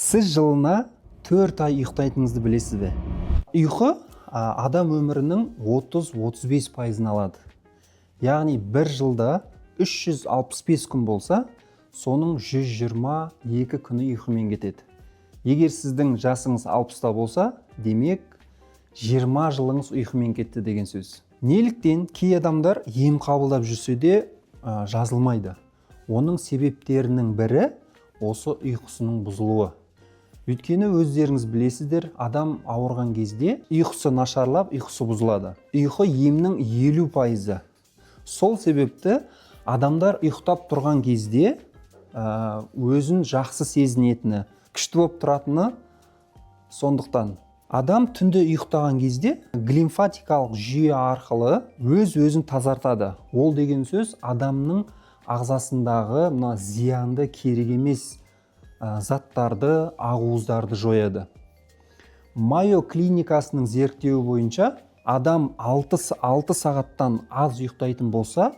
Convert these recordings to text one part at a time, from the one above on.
Сіз жылына 4 ай ұйықтайтыныңызды білесіз бе? Ұйқы адам өмірінің 30-35%-ын алады. Яғни бір жылда 365 күн болса, соның 122 күні ұйқымен кетеді. Егер сіздің жасыңыз 60-та болса, демек 20 жылыңыз ұйқымен кетті деген сөз. Неліктен кей адамдар ем қабылдап жүрсе де жазылмайды? Оның себептерінің бірі осы ұйқысының бұзылуы. Өйткені өздеріңіз білесіздер, адам ауырған кезде ұйқысы нашарлап, ұйқысы бұзылады. Ұйқы емнің 50%. Сол себепті адамдар ұйықтап тұрған кезде өзін жақсы сезінетіні, күшті болып тұратыны сондықтан. Адам түнде ұйықтаған кезде глимфатикалық жүйе арқылы өз-өзін тазартады. Ол деген сөз адамның ағзасындағы зиянды, керек емес заттарды, ақуыздарды жояды. Майо клиникасының зерттеуі бойынша адам 6 сағаттан аз ұйықтайтын болса,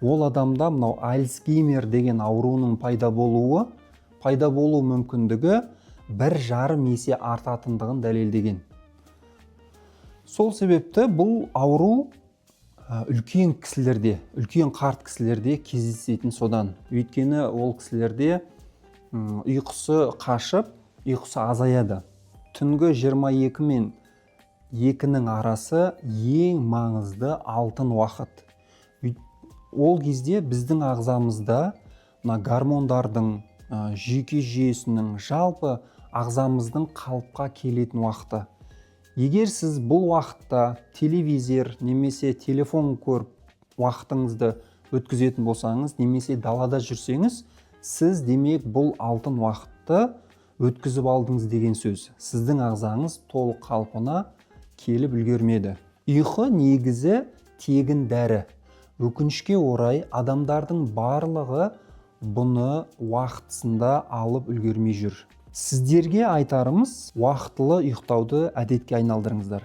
ол адамда Альцгеймер деген ауруының пайда болу мүмкіндігі 1,5 есе артатындығын дәлелдеген. Сол себепті бұл ауру үлкен кісілерде, үлкен қарт кісілерде кездесетін содан. Өйткені ол кісілерде ұйқысы қашып, ұйқысы азаяды. Түнгі 22 мен 2-нің арасы ең маңызды алтын уақыт. Ол кезде біздің ағзамызда гормондардың, жүйке жүйесінің, жалпы ағзамыздың қалыпқа келетін уақыты. Егер сіз бұл уақытта телевизор немесе телефон көріп уақытыңызды өткізетін болсаңыз, немесе далада жүрсеңіз, сіз демек бұл алтын уақытты өткізіп алдыңыз деген сөз. Сіздің ағзаңыз толық қалпына келіп үлгермеді. Ұйқы негізі тегін дәрі. Өкінішке орай адамдардың барлығы бұны уақытысында алып үлгермей жүр. Сіздерге айтарымыз, уақытылы ұйықтауды әдетке айналдырыңыздар.